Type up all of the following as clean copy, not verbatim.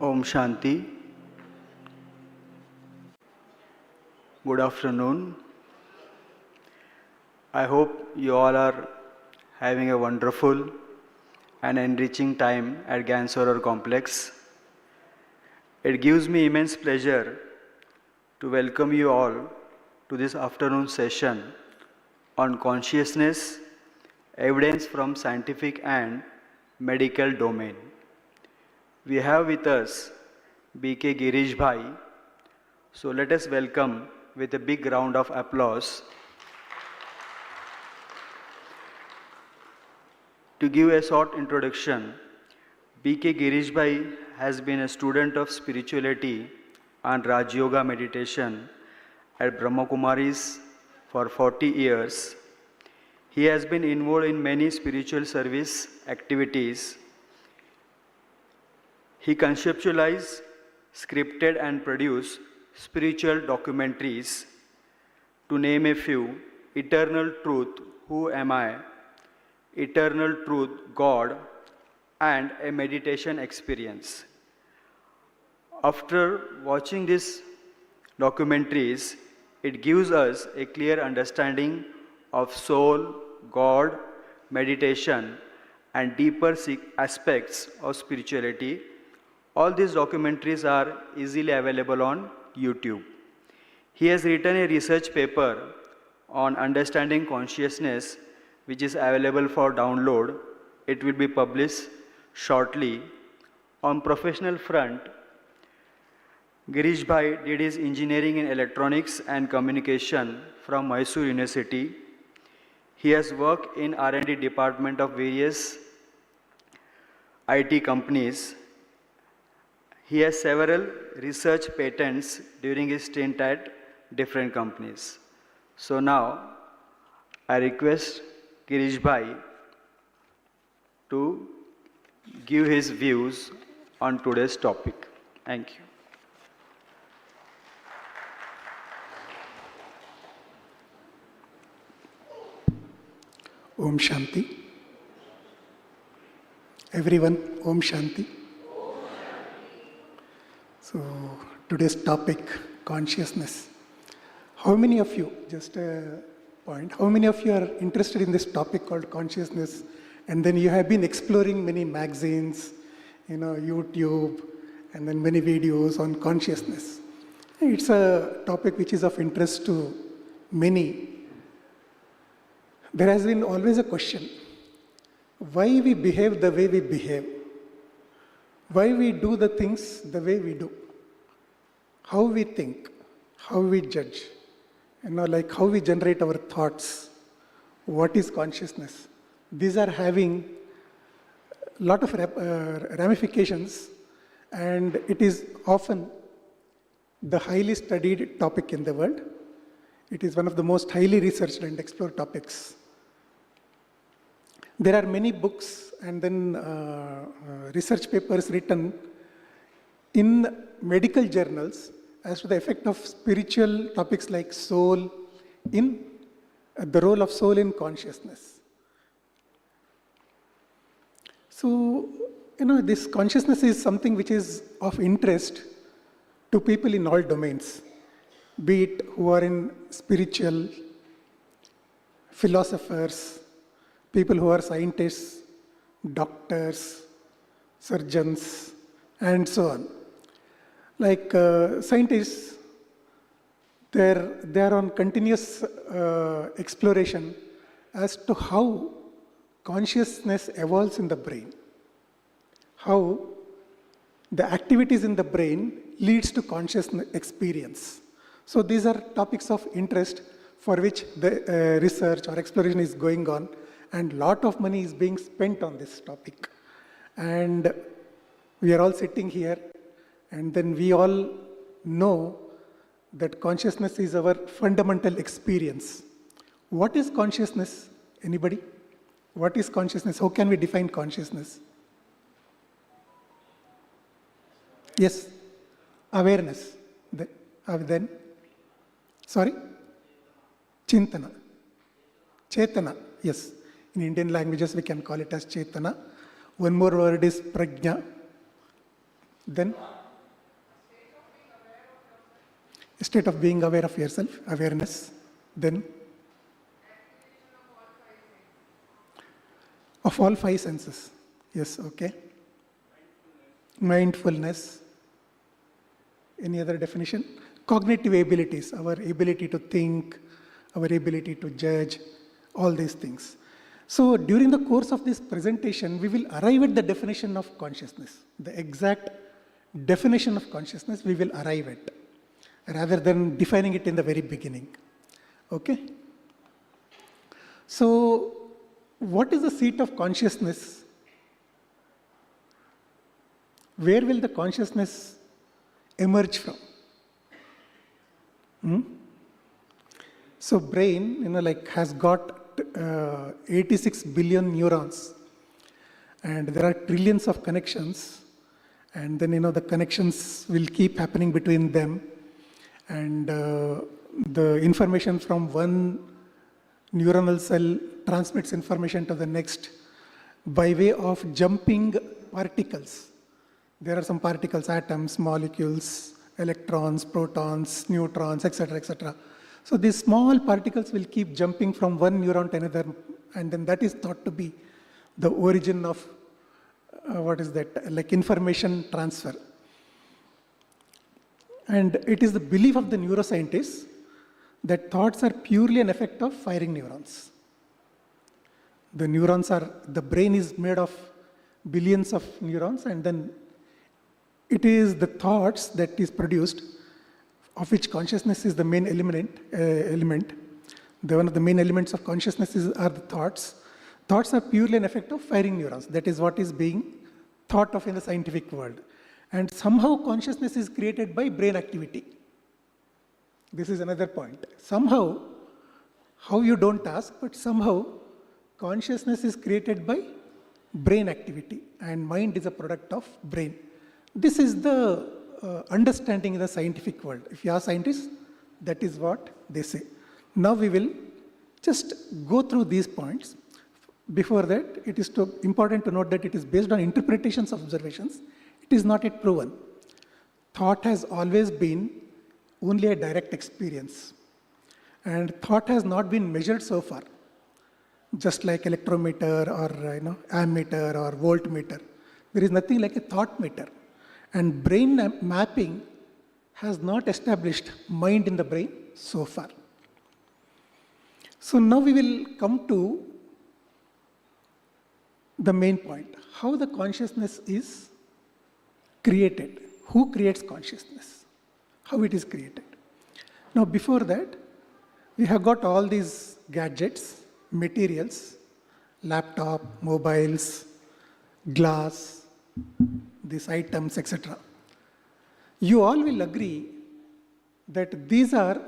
Om Shanti. Good afternoon. I hope you all are having a wonderful and enriching time at Gansorer Complex. It gives me immense pleasure to welcome you all to this afternoon session on consciousness, evidence from scientific and medical domain. We have with us B.K. Girish Bhai. So let us welcome with a big round of applause. To give a short introduction, B.K. Girish Bhai has been a student of spirituality and Raj Yoga meditation at Brahma Kumaris for 40 years. He has been involved in many spiritual service activities. He conceptualized, scripted and produced spiritual documentaries. To name a few: Eternal Truth, Who Am I?, Eternal Truth, God, and a meditation experience. After watching these documentaries, it gives us a clear understanding of soul, God, meditation, and deeper aspects of spirituality. All these documentaries are easily available on YouTube. He has written a research paper on understanding consciousness, which is available for download. It will be published shortly. On professional front, Girish Bhai did his engineering in electronics and communication from Mysore University. He has worked in R&D department of various IT companies. He has several research patents during his stint at different companies. So now, I request Girish Bhai to give his views on today's topic. Thank you. Om Shanti. Everyone, Om Shanti. So, today's topic, consciousness. How many of you, just a point, how many of you are interested in this topic called consciousness? And then you have been exploring many magazines, YouTube, and then many videos on consciousness. It's a topic which is of interest to many. There has been always a question, why we behave the way we behave, why we do the things the way we do, how we think, how we judge, like how we generate our thoughts, what is consciousness. These are having a lot of ramifications, and it is often the highly studied topic in the world. It is one of the most highly researched and explored topics. There are many books and then research papers written in medical journals as to the effect of spiritual topics like soul in the role of soul in consciousness. So, this consciousness is something which is of interest to people in all domains, be it who are in spiritual, philosophers, people who are scientists, doctors, surgeons, and so on. Like scientists, they are on continuous exploration as to how consciousness evolves in the brain, how the activities in the brain leads to conscious experience. So these are topics of interest for which the research or exploration is going on, and a lot of money is being spent on this topic. And we are all sitting here, and then we all know that consciousness is our fundamental experience. What is consciousness? Anybody? What is consciousness? How can we define consciousness? Yes, awareness. Then, sorry? Chintana. Chetana, yes. In Indian languages, we can call it as Chetana. One more word is Prajna. Then a state of being aware of yourself, awareness. Then of all five senses. Yes, okay. Mindfulness. Any other definition? Cognitive abilities, our ability to think, our ability to judge, all these things. So during the course of this presentation, we will arrive at the definition of consciousness. The exact definition of consciousness we will arrive at, rather than defining it in the very beginning. Okay? So, what is the seat of consciousness? Where will the consciousness emerge from? So brain, has got 86 billion neurons, and there are trillions of connections, and then the connections will keep happening between them, and the information from one neuronal cell transmits information to the next by way of jumping particles. There are some particles, atoms, molecules, electrons, protons, neutrons, etc., etc. So these small particles will keep jumping from one neuron to another, and then that is thought to be the origin of information transfer. And it is the belief of the neuroscientists that thoughts are purely an effect of firing neurons. The brain is made of billions of neurons, and then it is the thoughts that is produced, of which consciousness is the main element. One of the main elements of consciousness are the thoughts. Thoughts are purely an effect of firing neurons. That is what is being thought of in the scientific world. And somehow consciousness is created by brain activity. This is another point. Somehow, how you don't ask, but somehow consciousness is created by brain activity, and mind is a product of brain. This is the understanding in the scientific world. If you ask scientists, that is what they say. Now we will just go through these points. Before that, it is important to note that it is based on interpretations of observations. It is not yet proven. Thought has always been only a direct experience. And thought has not been measured so far, just like electrometer or ammeter or voltmeter. There is nothing like a thought meter. And brain mapping has not established mind in the brain so far. So now we will come to the main point, how the consciousness is created. Who creates consciousness? How it is created. Now before that, we have got all these gadgets, materials, laptop, mobiles, glass, these items, etc. You all will agree that these are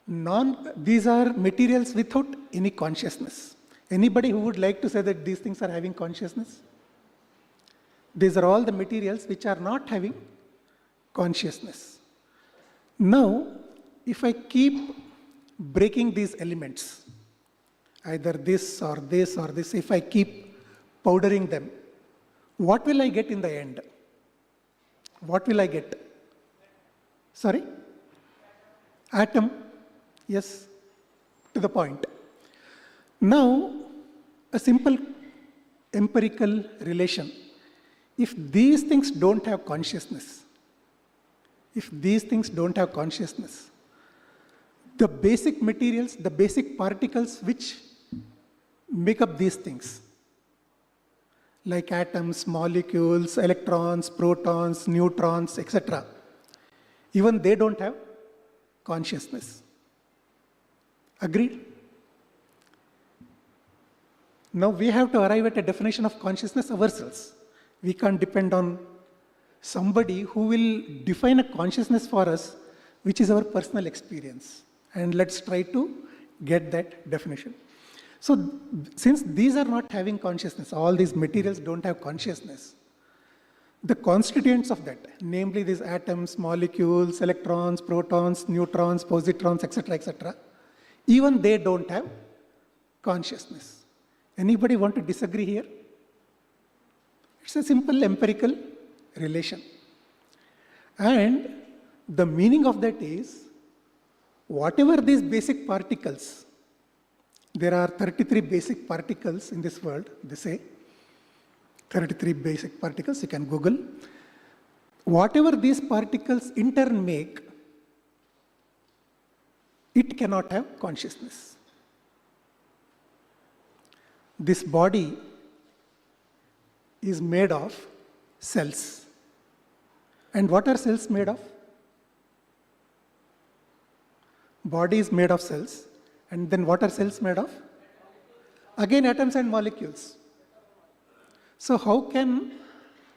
materials without any consciousness. Anybody who would like to say that these things are having consciousness? These are all the materials which are not having consciousness. Now, if I keep breaking these elements, either this or this or this, if I keep powdering them, what will I get in the end? What will I get? Sorry? Atom. Yes, to the point. Now, a simple empirical relation. If these things don't have consciousness, the basic materials, the basic particles which make up these things, like atoms, molecules, electrons, protons, neutrons, etc., even they don't have consciousness. Agreed? Now we have to arrive at a definition of consciousness ourselves. We can't depend on somebody who will define a consciousness for us, which is our personal experience. And let's try to get that definition. So since these are not having consciousness, all these materials don't have consciousness, the constituents of that, namely these atoms, molecules, electrons, protons, neutrons, positrons, etc., etc., even they don't have consciousness. Anybody want to disagree here? It's a simple empirical relation. And the meaning of that is, whatever these basic particles, there are 33 basic particles in this world, they say. 33 basic particles, you can Google. Whatever these particles in turn make, it cannot have consciousness. This body is made of cells. And what are cells made of? Body is made of cells. And then what are cells made of? Again, atoms and molecules. So how can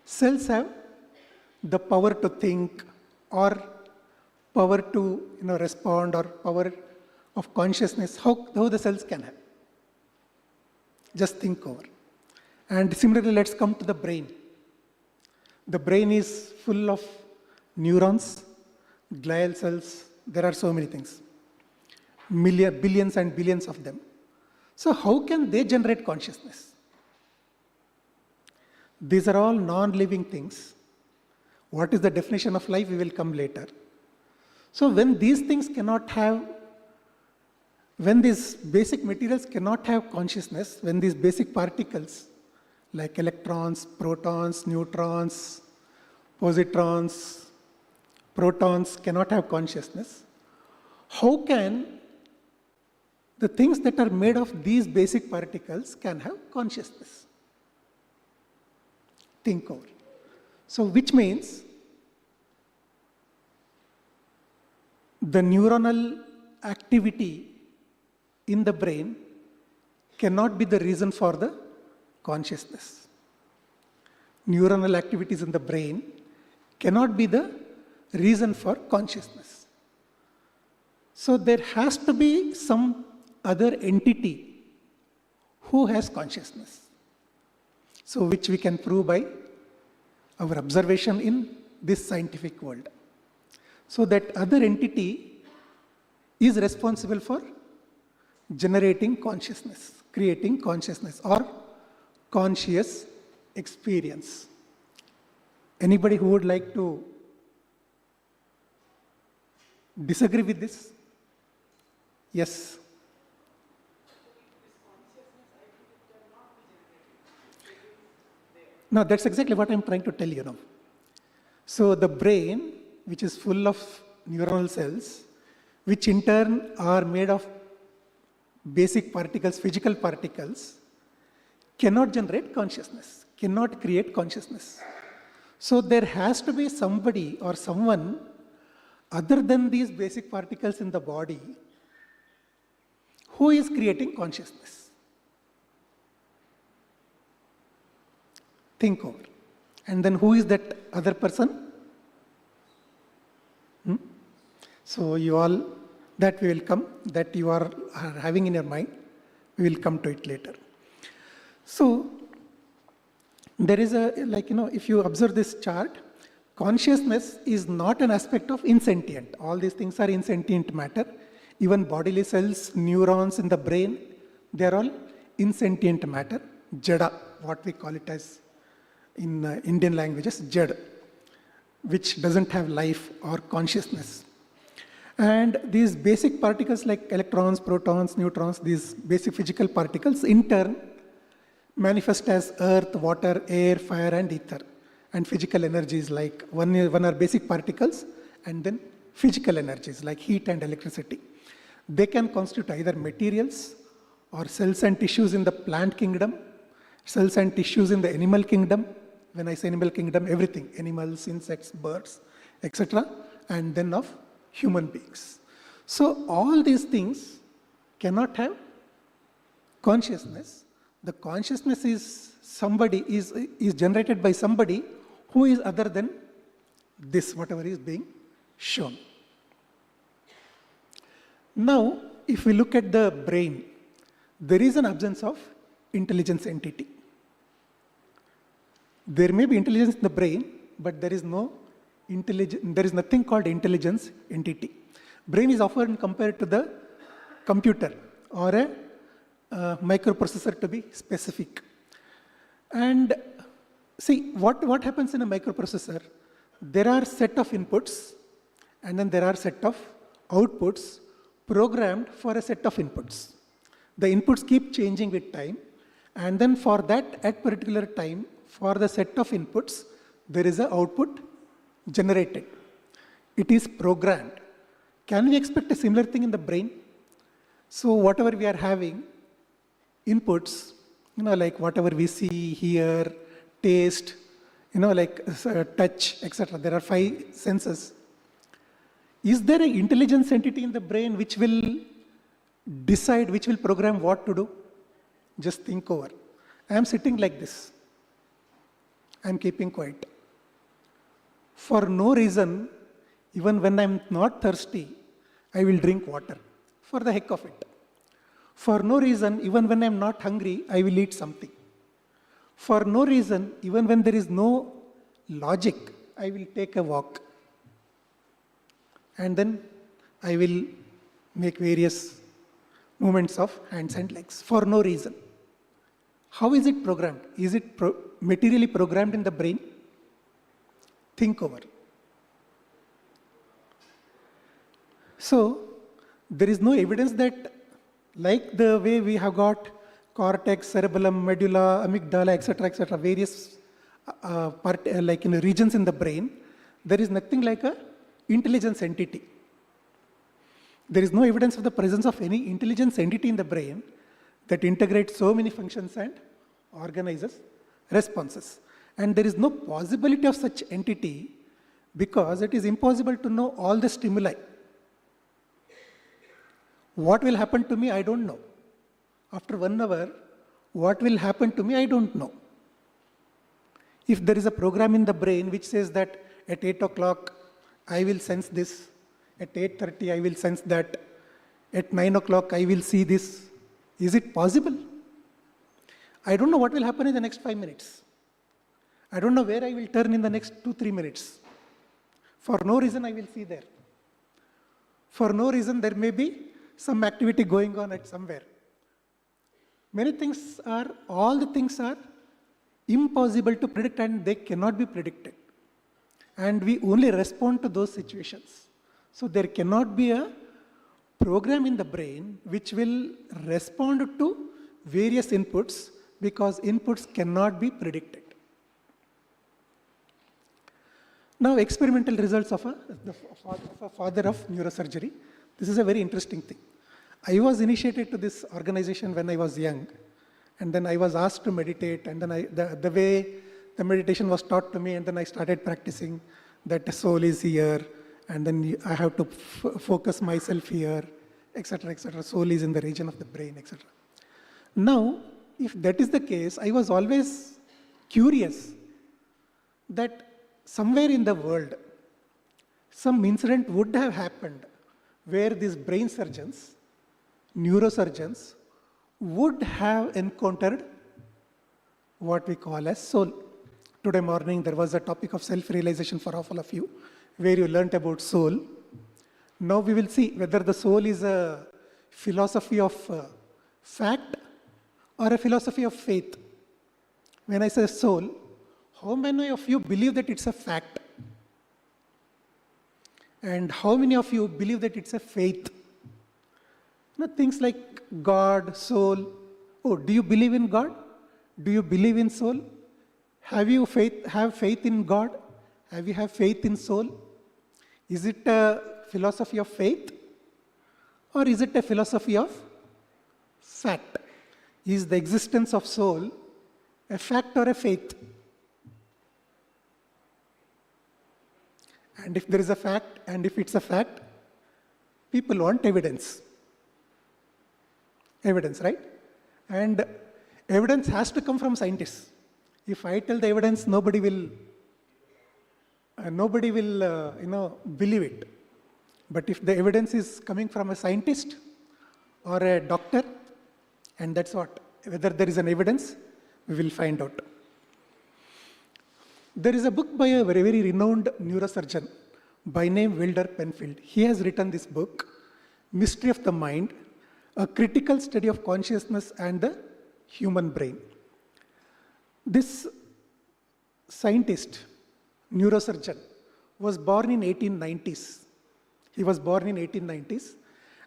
cells have the power to think or power to respond or power of consciousness? How the cells can have? Just think over. And similarly, let's come to the brain. The brain is full of neurons, glial cells. There are so many things. Billions and billions of them. So how can they generate consciousness? These are all non-living things. What is the definition of life? We will come later. So when these things cannot have, when these basic materials cannot have consciousness, when these basic particles like electrons, protons, neutrons, positrons, protons cannot have consciousness, how can the things that are made of these basic particles can have consciousness? Think over. So which means the neuronal activity in the brain cannot be the reason for the consciousness. Neuronal activities in the brain cannot be the reason for consciousness. So there has to be some other entity who has consciousness. So which we can prove by our observation in this scientific world. So that other entity is responsible for generating consciousness, creating consciousness or conscious experience. Anybody who would like to disagree with this? Yes. No, that's exactly what I'm trying to tell you now. So the brain, which is full of neuronal cells, which in turn are made of basic particles, physical particles, cannot generate consciousness, cannot create consciousness. So there has to be somebody or someone other than these basic particles in the body who is creating consciousness. Think over. And then who is that other person? So you all, that we will come, that you are having in your mind, we will come to it later. So there is a, if you observe this chart, consciousness is not an aspect of insentient. All these things are insentient matter. Even bodily cells, neurons in the brain, they are all insentient matter. Jada, what we call it as in Indian languages, Jad, which doesn't have life or consciousness. And these basic particles like electrons, protons, neutrons, these basic physical particles in turn manifest as earth, water, air, fire, and ether. And physical energies like one are basic particles and then physical energies like heat and electricity. They can constitute either materials or cells and tissues in the plant kingdom, cells and tissues in the animal kingdom. When I say animal kingdom, everything, animals, insects, birds, etc. And then of human beings. So all these things cannot have consciousness. The consciousness is somebody, is generated by somebody who is other than this, whatever is being shown. Now, if we look at the brain, there is an absence of intelligence entity. There may be intelligence in the brain, but there is nothing called intelligence entity. Brain is often compared to the computer or a microprocessor, to be specific. And see, what happens in a microprocessor? there are set of inputs and then there are set of outputs programmed for a set of inputs. The inputs keep changing with time, and then for that at particular time, for the set of inputs, there is an output generated. It is programmed. Can we expect a similar thing in the brain? So whatever we are having, inputs, like whatever we see, hear, taste, like touch, etc. There are 5 senses. Is there an intelligence entity in the brain which will decide, which will program what to do? Just think over. I am sitting like this. I am keeping quiet. For no reason, even when I am not thirsty, I will drink water for the heck of it. For no reason, even when I am not hungry, I will eat something. For no reason, even when there is no logic, I will take a walk. And then I will make various movements of hands and legs for no reason. How is it programmed? Is it materially programmed in the brain? Think over. So, there is no evidence that, like the way we have got cortex, cerebellum, medulla, amygdala, etc., various regions in the brain, there is nothing like a intelligence entity. There is no evidence of the presence of any intelligence entity in the brain that integrates so many functions and organizes responses. And there is no possibility of such entity because it is impossible to know all the stimuli. What will happen to me, I don't know. After 1 hour, what will happen to me, I don't know. If there is a program in the brain which says that at 8 o'clock, I will sense this, at 8:30, I will sense that, at 9 o'clock, I will see this. Is it possible? I don't know what will happen in the next 5 minutes. I don't know where I will turn in the next 2-3 minutes. For no reason, I will see there. For no reason, there may be some activity going on at somewhere. All the things are impossible to predict and they cannot be predicted. And we only respond to those situations. So there cannot be a program in the brain which will respond to various inputs because inputs cannot be predicted. Now, experimental results of a father of neurosurgery. This is a very interesting thing. I was initiated to this organization when I was young, and then I was asked to meditate, and then the way the meditation was taught to me, and then I started practicing that the soul is here, and then I have to focus myself here, etc., etc. Soul is in the region of the brain, etc. Now, if that is the case, I was always curious that somewhere in the world, some incident would have happened where these brain surgeons, neurosurgeons, would have encountered what we call as soul. Today morning, there was a topic of self-realization for all of you, where you learnt about soul. Now we will see whether the soul is a philosophy of fact or a philosophy of faith. When I say soul, how many of you believe that it's a fact? And how many of you believe that it's a faith? Things like God, soul. Oh, do you believe in God? Do you believe in soul? Have faith in God? Have faith in soul? Is it a philosophy of faith? Or is it a philosophy of fact? Is the existence of soul a fact or a faith? And if there is a fact, and if it's a fact, people want evidence. Evidence, right? And evidence has to come from scientists. If I tell the evidence, nobody will believe it. But if the evidence is coming from a scientist or a doctor, and that's what, whether there is an evidence, we will find out. There is a book by a very, very renowned neurosurgeon by name Penfield. He has written this book, Mystery of the Mind, a critical study of consciousness and the human brain. This scientist, neurosurgeon, was born in 1890s. He was born in 1890s,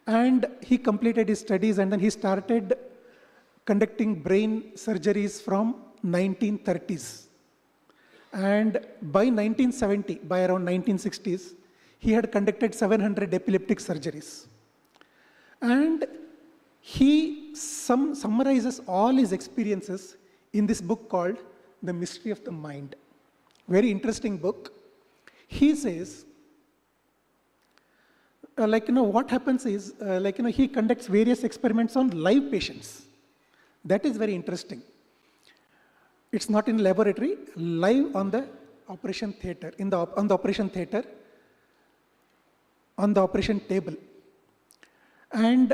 and he completed his studies, and then he started conducting brain surgeries from 1930s. And by 1970, by around 1960s, he had conducted 700 epileptic surgeries. And he summarizes all his experiences in this book called The Mystery of the Mind. Very interesting book. He says, what happens is, he conducts various experiments on live patients. That is very interesting. It's not in laboratory, live on the operation theater, on the operation theater, on the operation table. And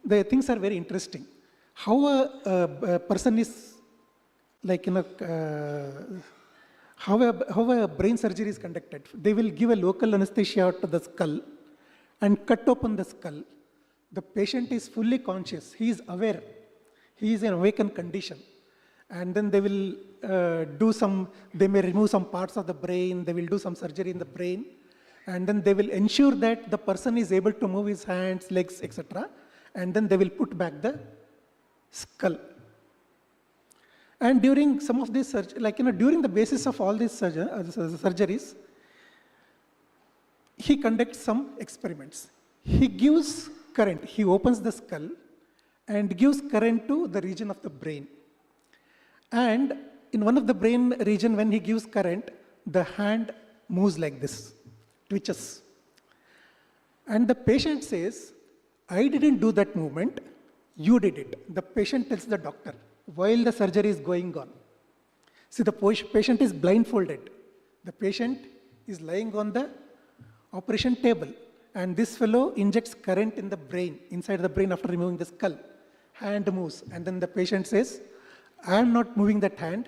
the things are very interesting. How a person is, how a brain surgery is conducted. They will give a local anesthesia to the skull and cut open the skull. The patient is fully conscious. He is aware. He is in awakened condition. And then they will they may remove some parts of the brain. They will do some surgery in the brain. And then they will ensure that the person is able to move his hands, legs, etc. And then they will put back the skull. And during some of these during the basis of all these surgeries, he conducts some experiments. He gives current. He opens the skull and gives current to the region of the brain. And in one of the brain region, when he gives current, the hand moves like this, twitches. And the patient says, I didn't do that movement, you did it. The patient tells the doctor while the surgery is going on. See, the patient is blindfolded. The patient is lying on the operation table, and this fellow injects current in the brain, inside the brain after removing the skull. Hand moves, and then the patient says, I am not moving that hand,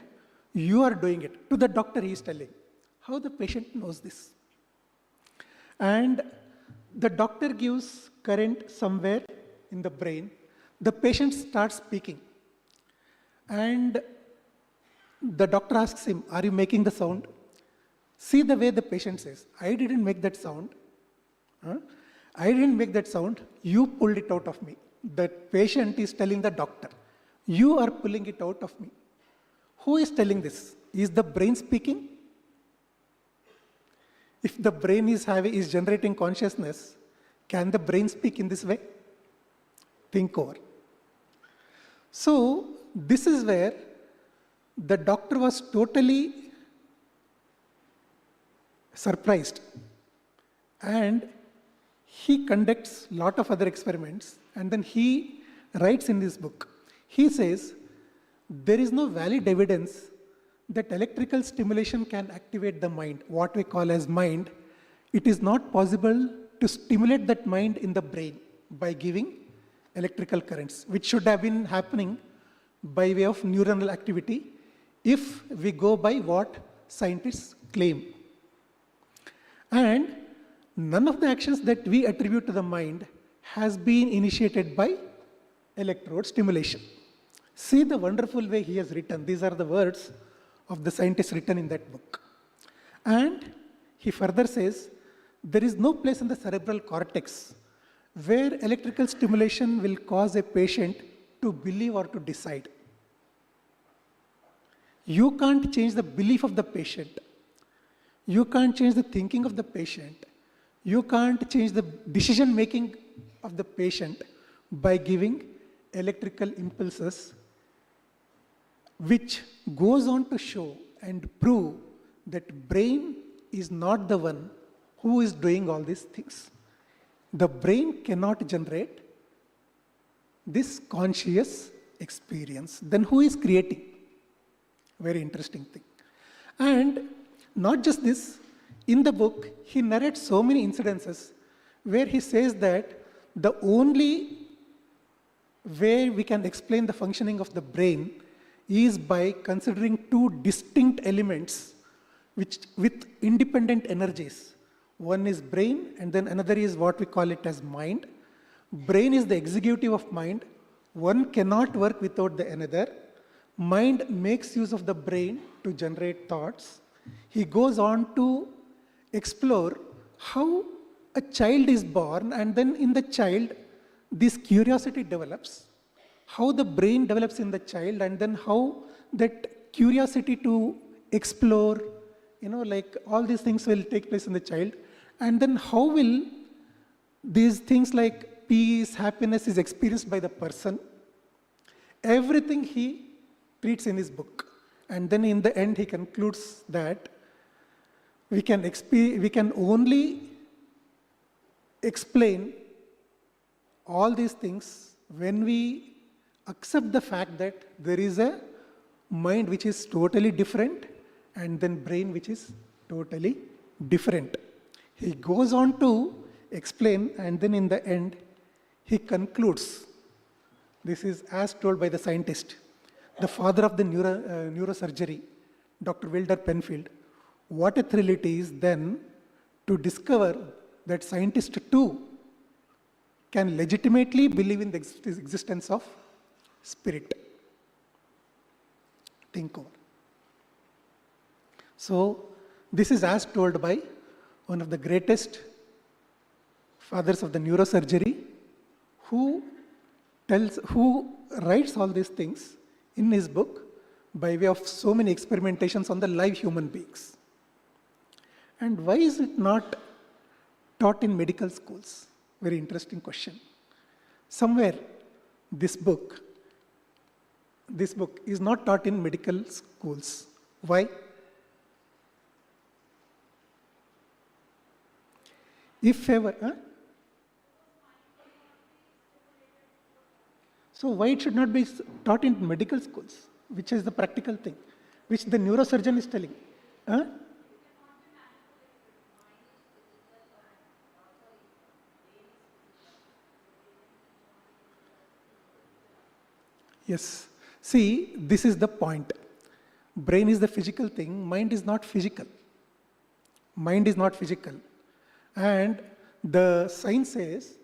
you are doing it. To the doctor he is telling. How the patient knows this? And the doctor gives current somewhere in the brain. The patient starts speaking. And the doctor asks him, are you making the sound? See the way the patient says, I didn't make that sound. I didn't make that sound, you pulled it out of me. The patient is telling the doctor, you are pulling it out of me. Who is telling this? Is the brain speaking? If the brain is generating consciousness, can the brain speak in this way? Think over. So, this is where the doctor was totally surprised. And he conducts a lot of other experiments, and then he writes in this book. He says, there is no valid evidence that electrical stimulation can activate the mind, what we call as mind. It is not possible to stimulate that mind in the brain by giving electrical currents, which should have been happening by way of neuronal activity if we go by what scientists claim. And none of the actions that we attribute to the mind has been initiated by electrode stimulation. See the wonderful way he has written. These are the words of the scientist written in that book. And he further says, there is no place in the cerebral cortex where electrical stimulation will cause a patient to believe or to decide. You can't change the belief of the patient. You can't change the thinking of the patient. You can't change the decision making of the patient by giving electrical impulses, which goes on to show and prove that brain is not the one who is doing all these things. The brain cannot generate this conscious experience. Then who is creating? Very interesting thing. And not just this, in the book, he narrates so many incidences where he says that the only way we can explain the functioning of the brain is by considering two distinct elements with independent energies. One is brain, and then another is what we call it as mind. Brain is the executive of mind. One cannot work without the another. Mind makes use of the brain to generate thoughts. He goes on to explore how a child is born, and then in the child, this curiosity develops, how the brain develops in the child, and then how that curiosity to explore, like all these things will take place in the child, and then how will these things like peace, happiness is experienced by the person. Everything he treats in his book. And then in the end, he concludes that we can only explain all these things when we accept the fact that there is a mind which is totally different and then brain which is totally different. He goes on to explain, and then in the end, he concludes. This is as told by the scientist, the father of the neurosurgery, Dr. Wilder Penfield. What a thrill it is then to discover that scientists too can legitimately believe in the existence of spirit. Think over. So, this is as told by one of the greatest fathers of the neurosurgery, who writes all these things in his book by way of so many experimentations on the live human beings. And why is it not taught in medical schools? Very interesting question. Somewhere this book is not taught in medical schools. Why? If ever, So why it should not be taught in medical schools, which is the practical thing, which the neurosurgeon is telling? Yes. See, this is the point. Brain is the physical thing, mind is not physical. Mind is not physical. And the science says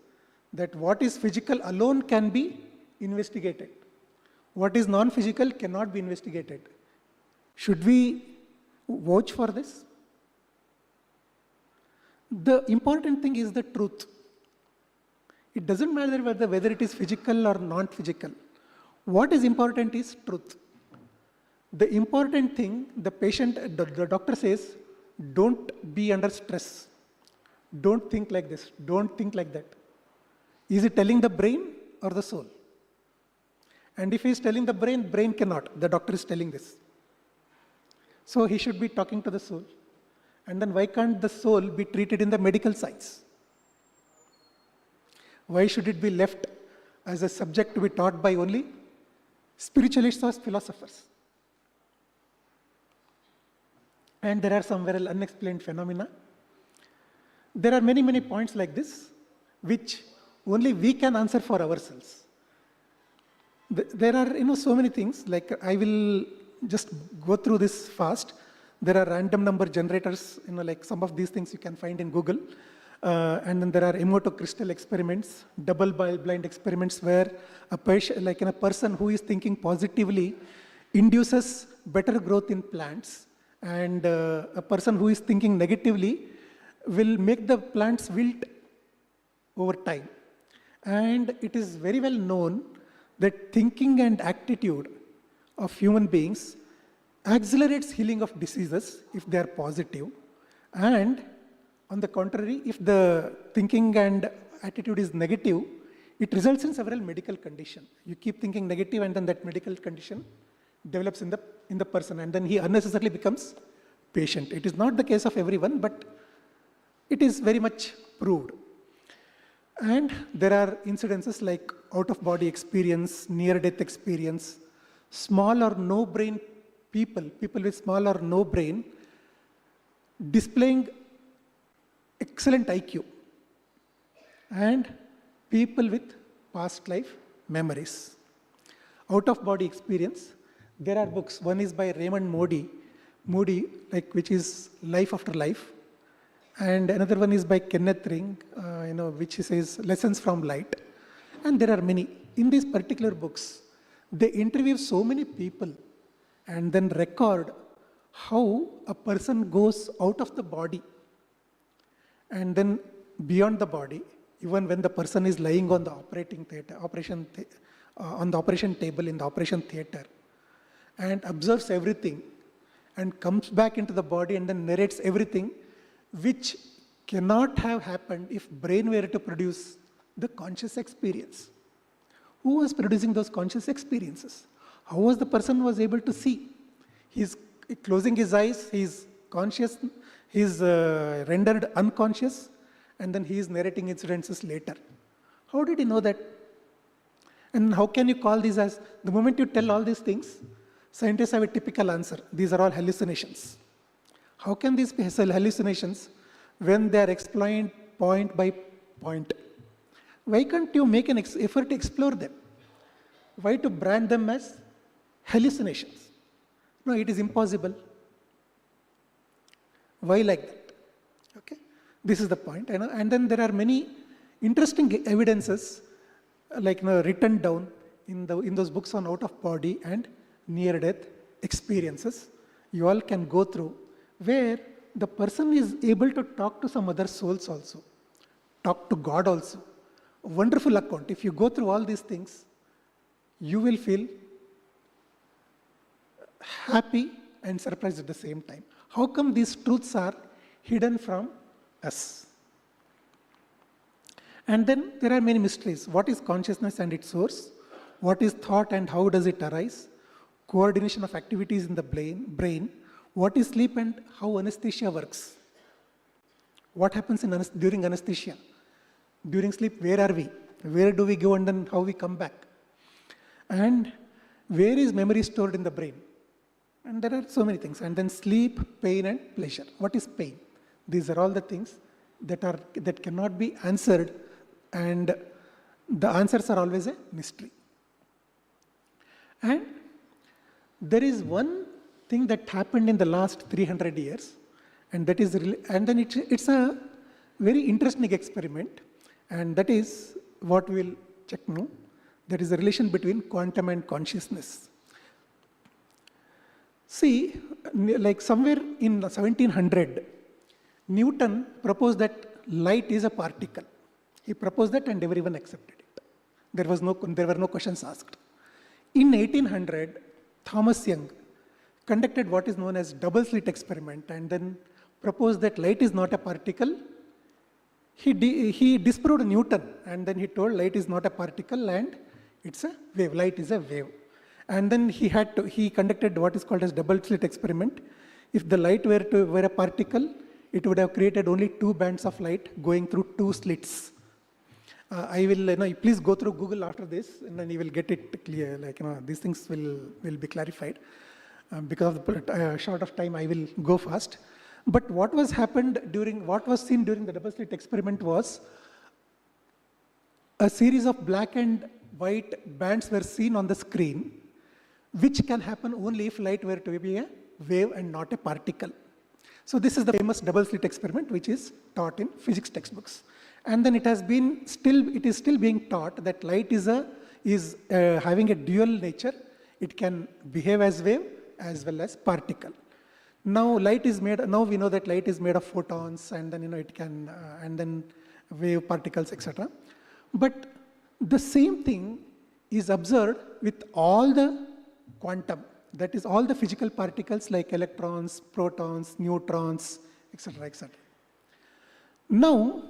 that what is physical alone can be investigated. What is non-physical cannot be investigated. Should we watch for this? The important thing is the truth. It doesn't matter whether it is physical or non-physical. What is important is truth. The important thing, the doctor says, don't be under stress. Don't think like this. Don't think like that. Is it telling the brain or the soul? And if he is telling the brain cannot. The doctor is telling this. So he should be talking to the soul. And then why can't the soul be treated in the medical science? Why should it be left as a subject to be taught by only spiritualists or philosophers? And there are some very unexplained phenomena. There are many, many points like this, which only we can answer for ourselves. There are, so many things, like I will just go through this fast. There are random number generators, like some of these things you can find in Google. And then there are Emoto crystal experiments, double blind experiments where a person who is thinking positively induces better growth in plants, and a person who is thinking negatively will make the plants wilt over time. And it is very well known that thinking and attitude of human beings accelerates healing of diseases if they are positive. And on the contrary, if the thinking and attitude is negative, it results in several medical conditions. You keep thinking negative, and then that medical condition develops in the person, and then he unnecessarily becomes patient. It is not the case of everyone, but it is very much proved. And there are incidences like out-of-body experience, near-death experience, small or no brain people with small or no brain displaying excellent IQ, and people with past life memories. Out-of-body experience, there are books. One is by Raymond Moody, which is Life After Life. And another one is by Kenneth Ring, which says Lessons from Light. And there are many. In these particular books, they interview so many people and then record how a person goes out of the body And then beyond the body, even when the person is lying on the on the operation table in the operation theater, and observes everything, and comes back into the body and then narrates everything, which cannot have happened if brain were to produce the conscious experience. Who was producing those conscious experiences? How was the person was able to see? He's closing his eyes, he's conscious, he's rendered unconscious, and then he is narrating incidences later. How did he know that? And how can you call these as, the moment you tell all these things, scientists have a typical answer. These are all hallucinations. How can these be hallucinations when they are explained point by point? Why can't you make an effort to explore them? Why to brand them as hallucinations? No, it is impossible. Why like that? Okay, this is the point. And then there are many interesting evidences, like written down in those books on out of body and near-death experiences. You all can go through, where the person is able to talk to some other souls also, talk to God also. A wonderful account. If you go through all these things, you will feel happy and surprised at the same time. How come these truths are hidden from us? And then there are many mysteries. What is consciousness and its source? What is thought and how does it arise? Coordination of activities in the brain. What is sleep and how anesthesia works? What happens during anesthesia? During sleep, where are we? Where do we go and then how we come back? And where is memory stored in the brain? And there are so many things. And then sleep, pain and pleasure. What is pain? These are all the things that cannot be answered, and the answers are always a mystery. And there is one thing that happened in the last 300 years, and that is, it's a very interesting experiment, and that is what we'll check now. That is the relation between quantum and consciousness. See, like somewhere in 1700, Newton proposed that light is a particle. He proposed that and everyone accepted it. There were no questions asked. In 1800, Thomas Young conducted what is known as double slit experiment and then proposed that light is not a particle. He disproved Newton and then he told light is not a particle and it's a wave. Light is a wave. And then he conducted what is called as double slit experiment. If the light were a particle, it would have created only 2 bands of light going through 2 slits. I will, please go through Google after this, and then you will get it clear. Like, these things will be clarified. Because of the short of time, I will go fast. But what was seen during the double slit experiment was a series of black and white bands were seen on the screen, which can happen only if light were to be a wave and not a particle. So this is the famous double slit experiment, which is taught in physics textbooks. And then it is still being taught that light is having a dual nature. It can behave as wave as well as particle. Now we know that light is made of photons, and then it can and then wave particles, etc. But the same thing is observed with all the quantum, that is all the physical particles like electrons, protons, neutrons, etc., etc. Now,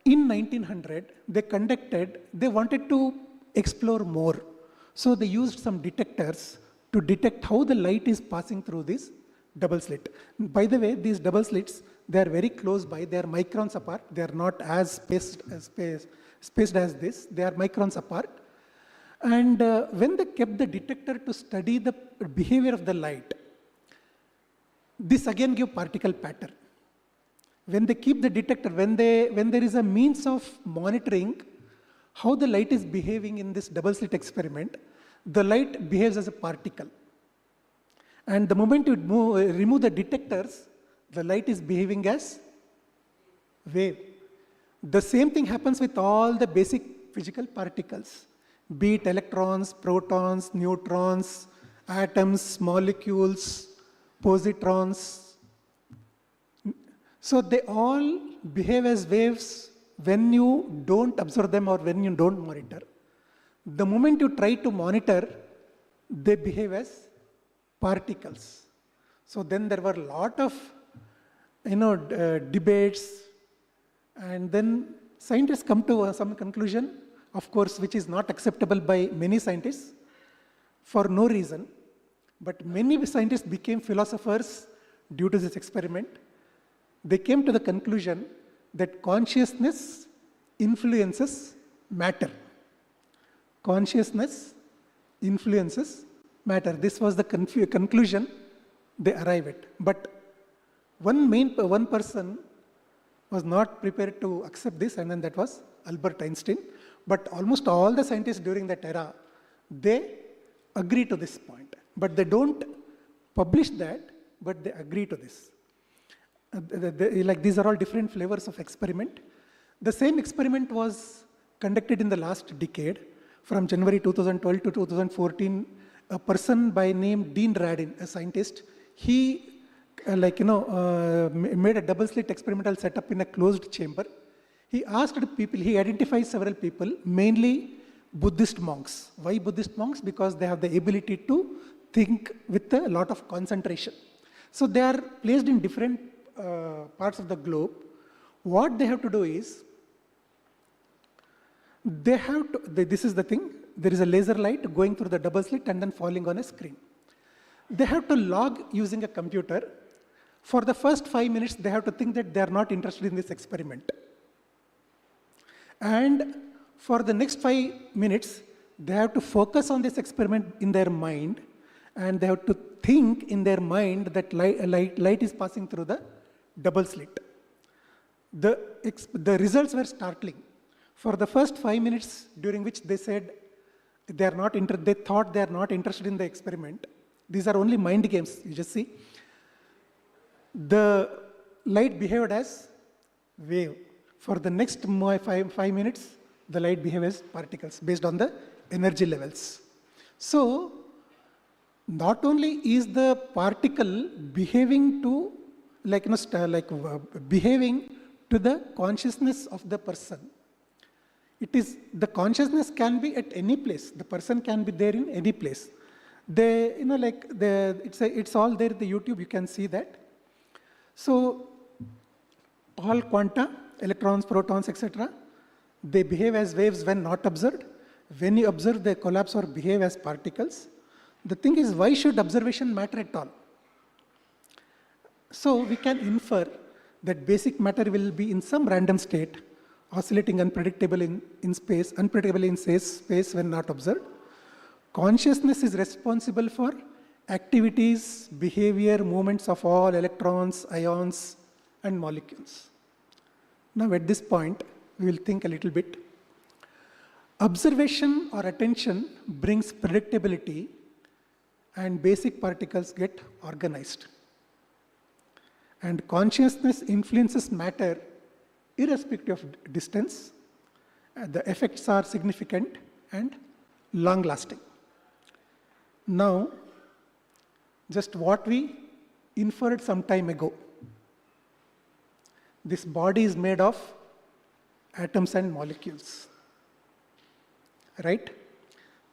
in 1900, they wanted to explore more. So they used some detectors to detect how the light is passing through this double slit. By the way, these double slits, they are very close by. They are microns apart. They are not as spaced as this. They are microns apart. And when they kept the detector to study the behavior of the light, this again gives particle pattern. When they keep the detector, when there is a means of monitoring how the light is behaving in this double slit experiment, the light behaves as a particle. And the moment you remove the detectors, the light is behaving as wave. The same thing happens with all the basic physical particles, be it electrons, protons, neutrons, atoms, molecules, positrons. So they all behave as waves when you don't observe them or when you don't monitor. The moment you try to monitor, they behave as particles. So then there were a lot of debates, and then scientists come to some conclusion, of course, which is not acceptable by many scientists for no reason. But many scientists became philosophers due to this experiment. They came to the conclusion that consciousness influences matter. Consciousness influences matter. This was the conclusion they arrived at. But one person was not prepared to accept this, and then that was Albert Einstein. But almost all the scientists during that era, they agree to this point. But they don't publish that, but they agree to this. Like these are all different flavors of experiment. The same experiment was conducted in the last decade. From January 2012 to 2014, a person by name Dean Radin, a scientist, he made a double slit experimental setup in a closed chamber. He asked people, he identified several people, mainly Buddhist monks. Why Buddhist monks? Because they have the ability to think with a lot of concentration. So they are placed in different parts of the globe. What they have to do is, this is the thing, there is a laser light going through the double slit and then falling on a screen. They have to log using a computer. For the first 5 minutes, they have to think that they are not interested in this experiment. And for the next 5 minutes, they have to focus on this experiment in their mind, and they have to think in their mind that light is passing through the double slit. The results were startling. For the first 5 minutes, during which they said they thought they are not interested in the experiment. These are only mind games, you just see. The light behaved as wave. For the next 5 minutes, the light behaves as particles based on the energy levels. So, not only is the particle behaving behaving to the consciousness of the person. The consciousness can be at any place. The person can be there in any place. It's all there in the YouTube, you can see that. So, all quanta, electrons, protons, etc., they behave as waves when not observed. When you observe, they collapse or behave as particles. The thing is, why should observation matter at all? So, we can infer that basic matter will be in some random state, oscillating unpredictably in space when not observed. Consciousness is responsible for activities, behavior, movements of all electrons, ions, and molecules. Now at this point, we will think a little bit. Observation or attention brings predictability, and basic particles get organized. And consciousness influences matter irrespective of distance. The effects are significant and long-lasting. Now, just what we inferred some time ago. This body is made of atoms and molecules, right?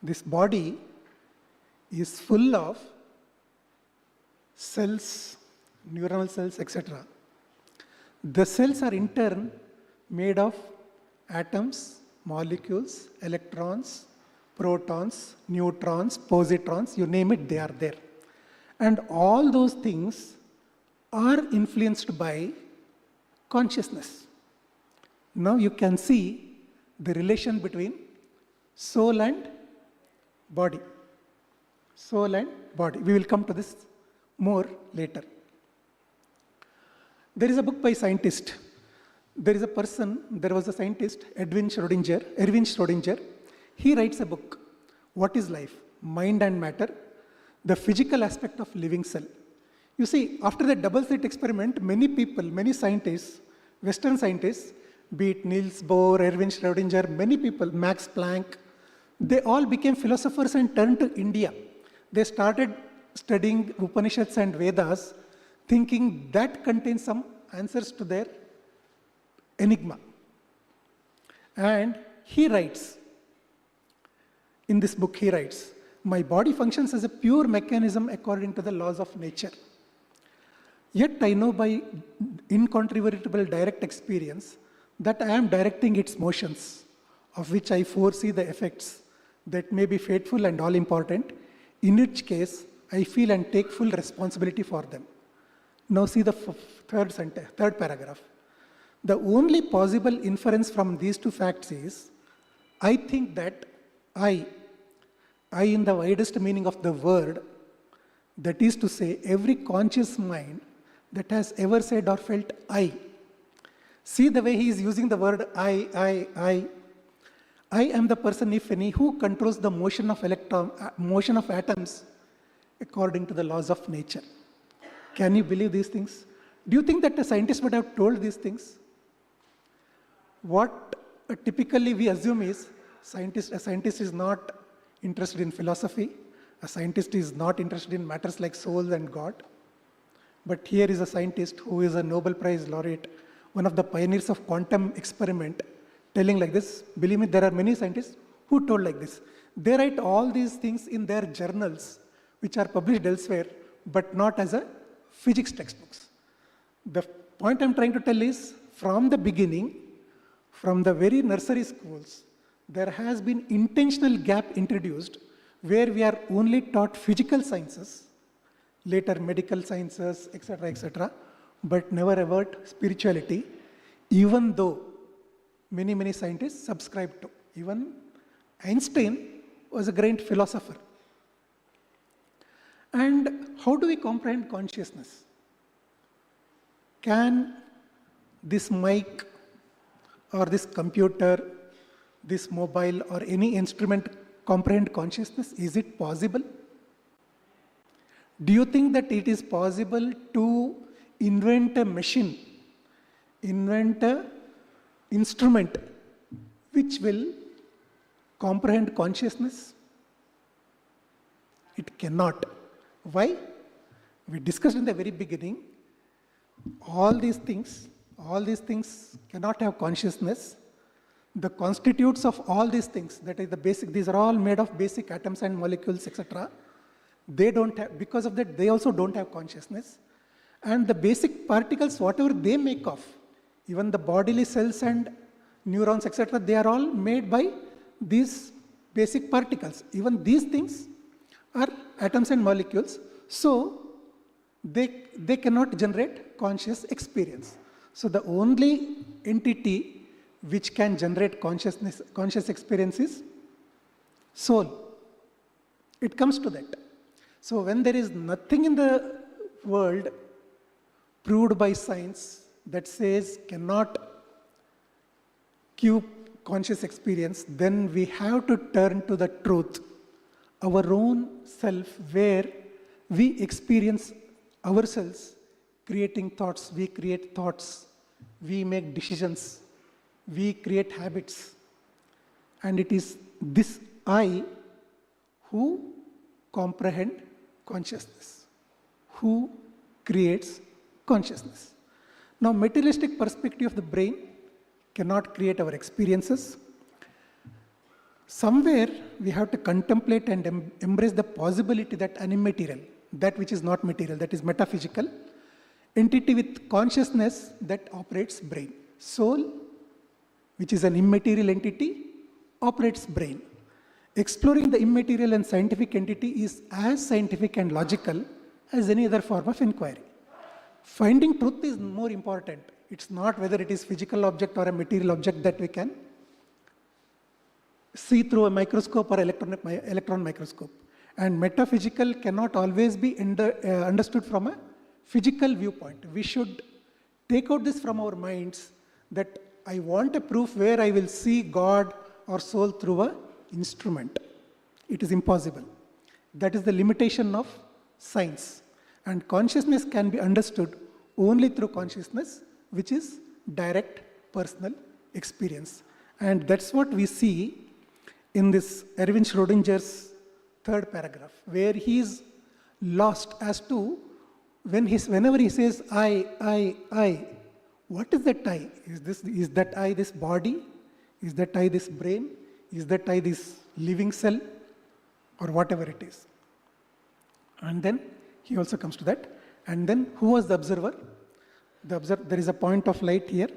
This body is full of cells, neuronal cells, etc. The cells are in turn made of atoms, molecules, electrons, protons, neutrons, positrons, you name it, they are there. And all those things are influenced by consciousness. Now you can see the relation between soul and body. Soul and body. We will come to this more later. There is a book by scientist. There was a scientist, Erwin Schrödinger. He writes a book, What is Life? Mind and Matter, the Physical Aspect of Living Cell. You see, after the double slit experiment, many scientists, Western scientists, be it Niels Bohr, Erwin Schrödinger, many people, Max Planck, they all became philosophers and turned to India. They started studying Upanishads and Vedas, thinking that contains some answers to their enigma. And he writes, in this book he writes, my body functions as a pure mechanism according to the laws of nature. Yet I know by incontrovertible direct experience that I am directing its motions, of which I foresee the effects that may be fateful and all important, in which case I feel and take full responsibility for them. Now see the third paragraph. The only possible inference from these two facts is, I think that I in the widest meaning of the word, that is to say, every conscious mind that has ever said or felt I. See the way he is using the word I. I am the person, if any, who controls the motion of atoms according to the laws of nature. Can you believe these things? Do you think that a scientist would have told these things? What typically we assume is, a scientist is not interested in philosophy, a scientist is not interested in matters like soul and God. But here is a scientist who is a Nobel Prize laureate, one of the pioneers of quantum experiment, telling like this. Believe me, there are many scientists who told like this. They write all these things in their journals, which are published elsewhere, but not as a physics textbooks. The point I'm trying to tell is, from the beginning, from the very nursery schools, there has been intentional gap introduced where we are only taught physical sciences, later medical sciences, etc., but never about spirituality, even though many scientists subscribe to. Even Einstein was a great philosopher. And how do we comprehend consciousness? Can this mic or this computer, this mobile or any instrument comprehend consciousness? Is it possible? Do you think that it is possible to invent a machine, invent an instrument which will comprehend consciousness? It cannot. Why? We discussed in the very beginning, all these things cannot have consciousness. The constitutes of all these things, that is the basic, these are all made of basic atoms and molecules, etc. They don't have, because of that, they also don't have consciousness. And the basic particles, whatever they make of, even the bodily cells and neurons, etc., they are all made by these basic particles. Even these things are atoms and molecules, so they cannot generate conscious experience. So the only entity which can generate conscious experience is soul. It comes to that. So when there is nothing in the world proved by science that says cannot give conscious experience, then we have to turn to the truth, our own self, where we experience ourselves creating thoughts. We create thoughts, we make decisions, we create habits. And it is this I who comprehend consciousness, who creates consciousness. Now, materialistic perspective of the brain cannot create our experiences. Somewhere we have to contemplate and embrace the possibility that an immaterial, that which is not material, that is metaphysical, entity with consciousness that operates brain. Soul, which is an immaterial entity, operates brain. Exploring the immaterial and scientific entity is as scientific and logical as any other form of inquiry. Finding truth is more important. It's not whether it is physical object or a material object that we can see through a microscope or electron microscope. And metaphysical cannot always be understood from a physical viewpoint. We should take out this from our minds that I want a proof where I will see God or soul through an instrument. It is impossible. That is the limitation of science. And consciousness can be understood only through consciousness, which is direct personal experience. And that's what we see in this Erwin Schrodinger's third paragraph, where he is lost as to whenever he says I, What is that I? Is that I this body? Is that I this brain? Is that I this living cell? Or whatever it is. And then he also comes to that. And then who was the observer? There is a point of light here.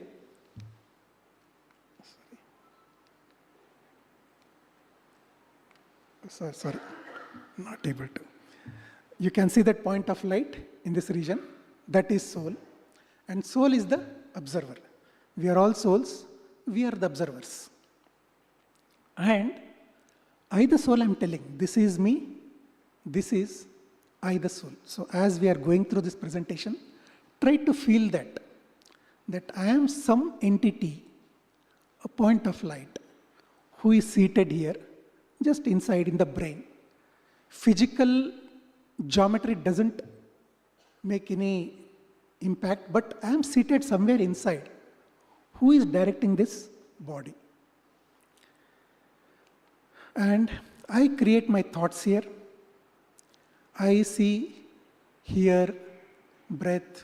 Sorry, not able to. You can see that point of light in this region. That is soul. And soul is the observer. We are all souls. We are the observers. And I, the soul, I'm telling, this is me, this is I, the soul. So as we are going through this presentation, try to feel that I am some entity, a point of light, who is seated here, just inside in the brain. Physical geometry doesn't make any impact, but I am seated somewhere inside. Who is directing this body? And I create my thoughts here. I see, hear, breath,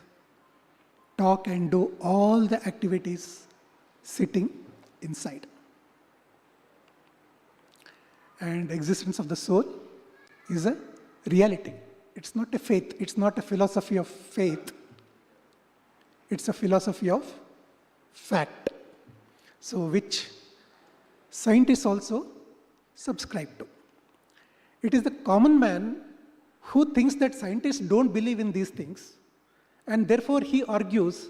talk and do all the activities sitting inside. And existence of the soul is a reality. It's not a faith. It's not a philosophy of faith. It's a philosophy of fact. So which scientists also subscribe to. It is the common man who thinks that scientists don't believe in these things, and therefore he argues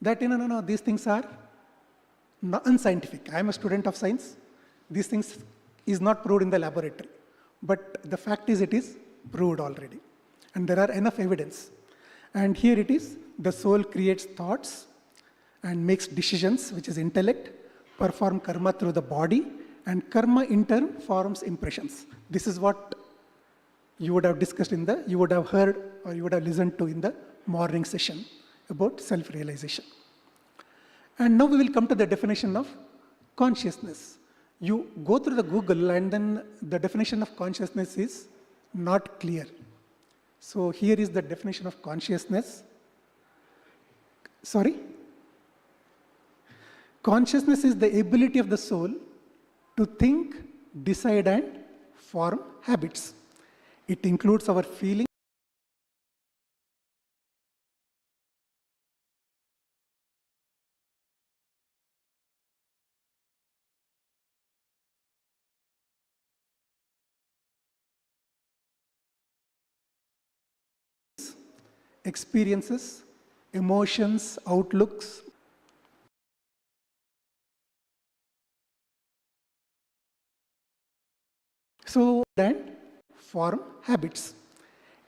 that no, these things are unscientific. I am a student of science. These things is not proved in the laboratory. But the fact is it is proved already. And there are enough evidence. And here it is, the soul creates thoughts and makes decisions, which is intellect, perform karma through the body, and karma in turn forms impressions. This is what you would have discussed you would have heard or you would have listened to in the morning session about self-realization. And now we will come to the definition of consciousness. You go through the Google and then the definition of consciousness is not clear. So here is the definition of consciousness. Consciousness is the ability of the soul to think, decide, and form habits. It includes our feelings, experiences, emotions, outlooks. So, and form habits.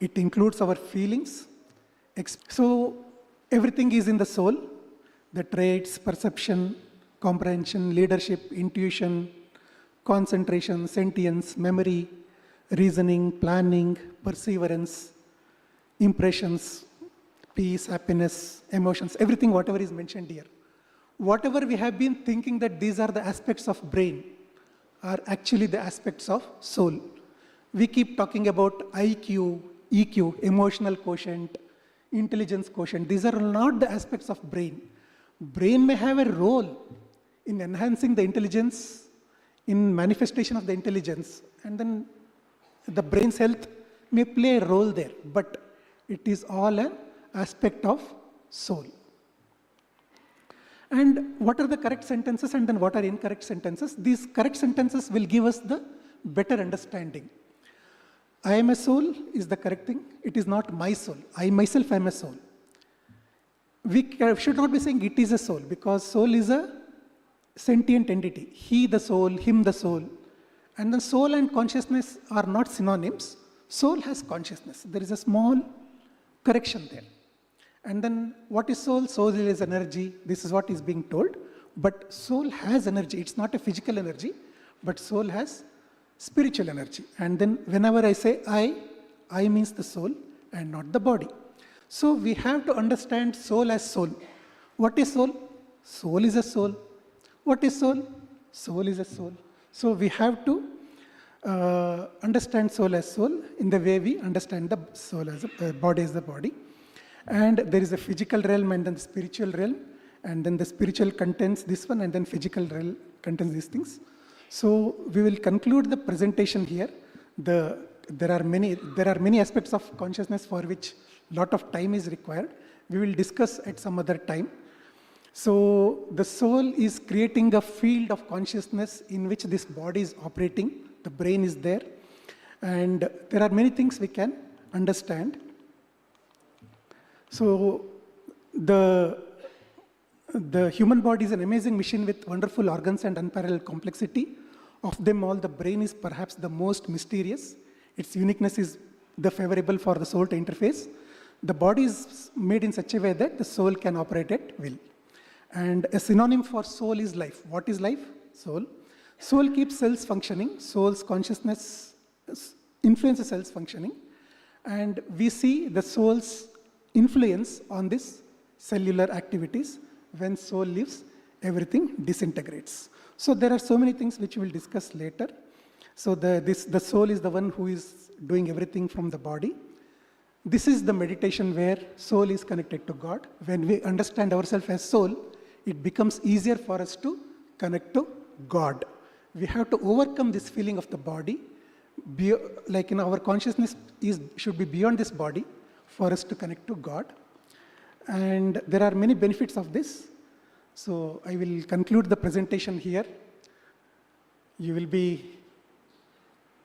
It includes our feelings. So, everything is in the soul. The traits, perception, comprehension, leadership, intuition, concentration, sentience, memory, reasoning, planning, perseverance, impressions, peace, happiness, emotions, everything, whatever is mentioned here. Whatever we have been thinking that these are the aspects of brain are actually the aspects of soul. We keep talking about IQ, EQ, emotional quotient, intelligence quotient. These are not the aspects of brain. Brain may have a role in enhancing the intelligence, in manifestation of the intelligence, and then the brain's health may play a role there, but it is all an aspect of soul. And what are the correct sentences and then what are incorrect sentences? These correct sentences will give us the better understanding. I am a soul is the correct thing. It is not my soul. I myself am a soul. We should not be saying it is a soul because soul is a sentient entity. He the soul, him the soul. And then soul and consciousness are not synonyms. Soul has consciousness. There is a small correction there. And then what is soul? Soul is energy. This is what is being told. But soul has energy. It's not a physical energy, but soul has spiritual energy. And then whenever I say I means the soul and not the body. So we have to understand soul as soul. What is soul? Soul is a soul. What is soul? Soul is a soul. So we have to understand soul as soul in the way we understand the soul as a body as the body. And there is a physical realm and then the spiritual realm. and then the spiritual contents this one, and then physical realm contains these things. So we will conclude the presentation here. There are many aspects of consciousness for which lot of time is required. We will discuss at some other time. So the soul is creating a field of consciousness in which this body is operating. The brain is there, and there are many things we can understand. So the human body is an amazing machine with wonderful organs and unparalleled complexity. Of them all, the brain is perhaps the most mysterious. Its uniqueness is the favorable for the soul to interface. The body is made in such a way that the soul can operate at will. And a synonym for soul is life. What is life? Soul. Soul keeps cells functioning. Soul's consciousness influences cells functioning. And we see the soul's influence on this cellular activities. When soul leaves, everything disintegrates. So there are so many things which we will discuss later. So the soul is the one who is doing everything from the body. This is the meditation where soul is connected to God. When we understand ourselves as soul, it becomes easier for us to connect to God. We have to overcome this feeling of the body. Our consciousness should be beyond this body for us to connect to God. And there are many benefits of this. So I will conclude the presentation here. You will be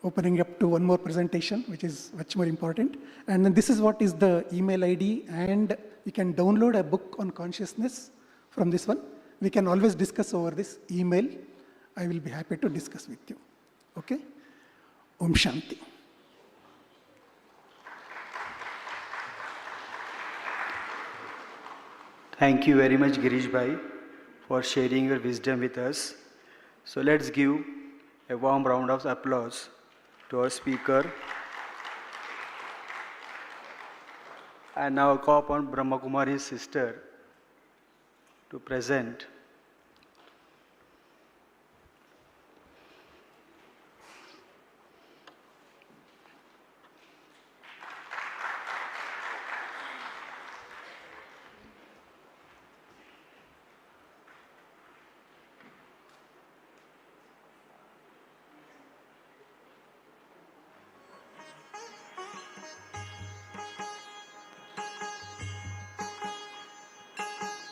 opening up to one more presentation, which is much more important. And then this is what is the email ID, and you can download a book on consciousness from this one. We can always discuss over this email. I will be happy to discuss with you. Okay? Om Shanti. Thank you very much, Girish Bhai, for sharing your wisdom with us. So let's give a warm round of applause to our speaker. And now call upon Brahma Kumari's sister to present.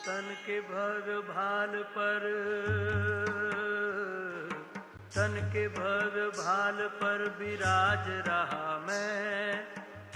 तन के भर भाल पर तन के भर भाल पर विराज रहा मैं।